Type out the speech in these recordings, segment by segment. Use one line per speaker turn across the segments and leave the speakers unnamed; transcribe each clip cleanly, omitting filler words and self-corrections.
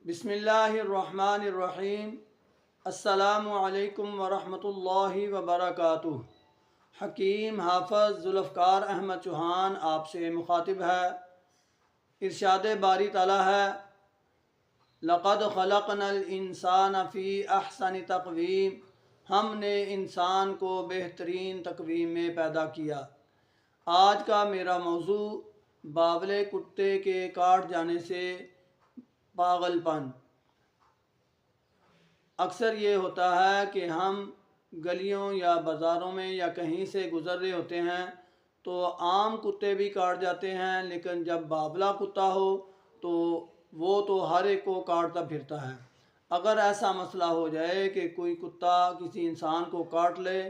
بسم اللہ الرحمن الرحیم۔ السلام علیکم ورحمۃ اللہ وبرکاتہ۔ حکیم حافظ ذوالفقار احمد چوہان آپ سے مخاطب ہے۔ ارشاد باری تعالیٰ ہے، لقد خلقنا الانسان فی احسن تقویم، ہم نے انسان کو بہترین تقویم میں پیدا کیا۔ آج کا میرا موضوع باولے کتے کے کاٹ جانے سے پاگل پن۔ اکثر یہ ہوتا ہے کہ ہم گلیوں یا بازاروں میں یا کہیں سے گزر رہے ہوتے ہیں تو عام کتے بھی کاٹ جاتے ہیں، لیکن جب باولا کتا ہو تو وہ تو ہر ایک کو کاٹتا پھرتا ہے۔ اگر ایسا مسئلہ ہو جائے کہ کوئی کتا کسی انسان کو کاٹ لے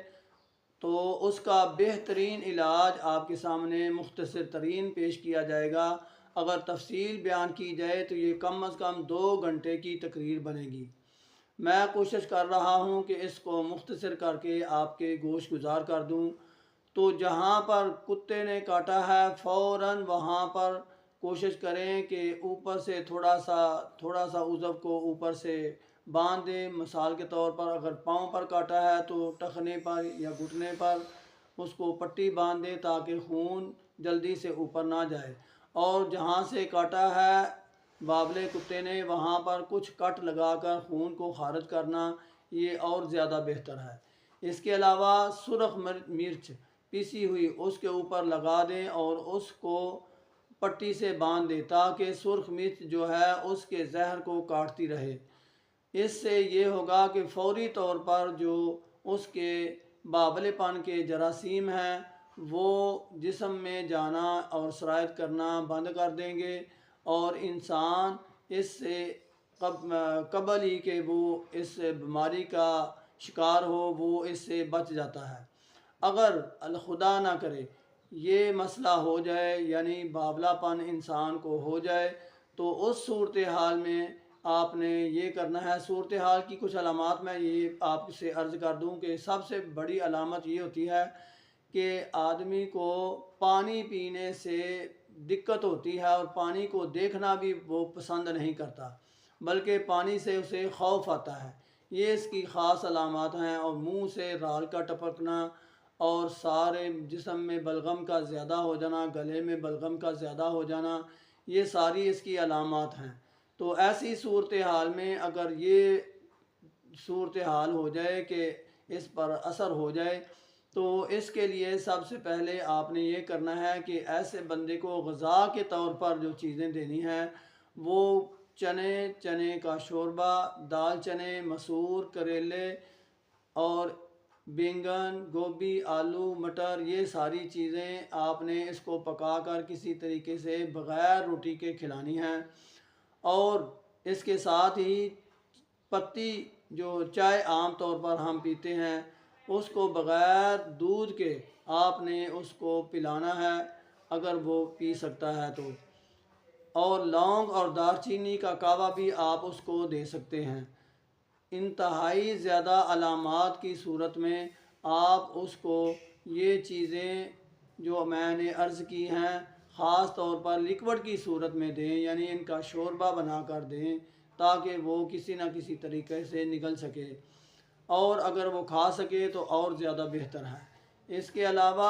تو اس کا بہترین علاج آپ کے سامنے مختصر ترین پیش کیا جائے گا۔ اگر تفصیل بیان کی جائے تو یہ کم از کم 2 گھنٹے کی تقریر بنے گی۔ میں کوشش کر رہا ہوں کہ اس کو مختصر کر کے آپ کے گوش گزار کر دوں۔ تو جہاں پر کتے نے کاٹا ہے فوراً وہاں پر کوشش کریں کہ اوپر سے تھوڑا سا عضو کو اوپر سے باندھ دیں۔ مثال کے طور پر اگر پاؤں پر کاٹا ہے تو ٹخنے پر یا گھٹنے پر اس کو پٹی باندھ دیں تاکہ خون جلدی سے اوپر نہ جائے، اور جہاں سے کاٹا ہے باولے کتے نے وہاں پر کچھ کٹ لگا کر خون کو خارج کرنا یہ اور زیادہ بہتر ہے۔ اس کے علاوہ سرخ مرچ پیسی ہوئی اس کے اوپر لگا دیں اور اس کو پٹی سے باندھ دیں تاکہ سرخ مرچ جو ہے اس کے زہر کو کاٹتی رہے۔ اس سے یہ ہوگا کہ فوری طور پر جو اس کے باولے پن کے جراثیم ہیں وہ جسم میں جانا اور سرایت کرنا بند کر دیں گے، اور انسان اس سے قبل ہی کہ وہ اس بیماری کا شکار ہو وہ اس سے بچ جاتا ہے۔ اگر خدا نہ کرے یہ مسئلہ ہو جائے یعنی باولا پن انسان کو ہو جائے تو اس صورتحال میں آپ نے یہ کرنا ہے۔ صورتحال کی کچھ علامات میں یہ آپ سے عرض کر دوں کہ سب سے بڑی علامت یہ ہوتی ہے کہ آدمی کو پانی پینے سے دقت ہوتی ہے اور پانی کو دیکھنا بھی وہ پسند نہیں کرتا، بلکہ پانی سے اسے خوف آتا ہے۔ یہ اس کی خاص علامات ہیں، اور منہ سے رال کا ٹپکنا اور سارے جسم میں بلغم کا زیادہ ہو جانا، گلے میں بلغم کا زیادہ ہو جانا، یہ ساری اس کی علامات ہیں۔ تو ایسی صورتحال میں اگر یہ صورتحال ہو جائے کہ اس پر اثر ہو جائے تو اس کے لیے سب سے پہلے آپ نے یہ کرنا ہے کہ ایسے بندے کو غذا کے طور پر جو چیزیں دینی ہیں وہ چنے کا شوربہ، دال چنے، مسور، کریلے اور بینگن، گوبھی، آلو، مٹر، یہ ساری چیزیں آپ نے اس کو پکا کر کسی طریقے سے بغیر روٹی کے کھلانی ہیں۔ اور اس کے ساتھ ہی پتی جو چائے عام طور پر ہم پیتے ہیں اس کو بغیر دودھ کے آپ نے اس کو پلانا ہے اگر وہ پی سکتا ہے تو۔ اور لونگ اور دار چینی کا کعوہ بھی آپ اس کو دے سکتے ہیں۔ انتہائی زیادہ علامات کی صورت میں آپ اس کو یہ چیزیں جو میں نے عرض کی ہیں خاص طور پر لیکوڈ کی صورت میں دیں، یعنی ان کا شوربہ بنا کر دیں تاکہ وہ کسی نہ کسی طریقے سے نکل سکے، اور اگر وہ کھا سکے تو اور زیادہ بہتر ہے۔ اس کے علاوہ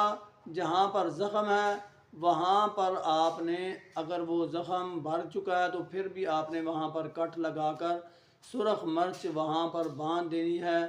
جہاں پر زخم ہے وہاں پر آپ نے اگر وہ زخم بھر چکا ہے تو پھر بھی آپ نے وہاں پر کٹ لگا کر سرخ مرچ وہاں پر باندھ دینی ہے،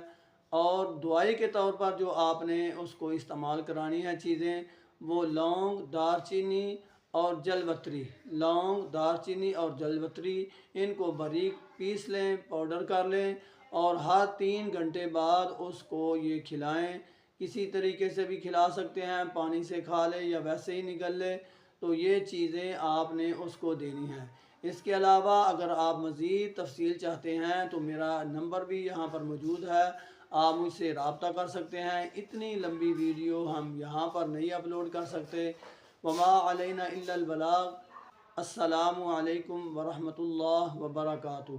اور دوائی کے طور پر جو آپ نے اس کو استعمال کرانی ہے چیزیں وہ لونگ، دار چینی اور جلوتری، لونگ، دار چینی اور جلوتری، ان کو باریک پیس لیں، پاؤڈر کر لیں، اور ہر 3 گھنٹے بعد اس کو یہ کھلائیں۔ کسی طریقے سے بھی کھلا سکتے ہیں، پانی سے کھا لے یا ویسے ہی نگل لے، تو یہ چیزیں آپ نے اس کو دینی ہیں۔ اس کے علاوہ اگر آپ مزید تفصیل چاہتے ہیں تو میرا نمبر بھی یہاں پر موجود ہے، آپ مجھ سے رابطہ کر سکتے ہیں۔ اتنی لمبی ویڈیو ہم یہاں پر نہیں اپلوڈ کر سکتے۔ وما علینا الا البلاغ۔ السلام علیکم ورحمۃ اللہ وبرکاتہ۔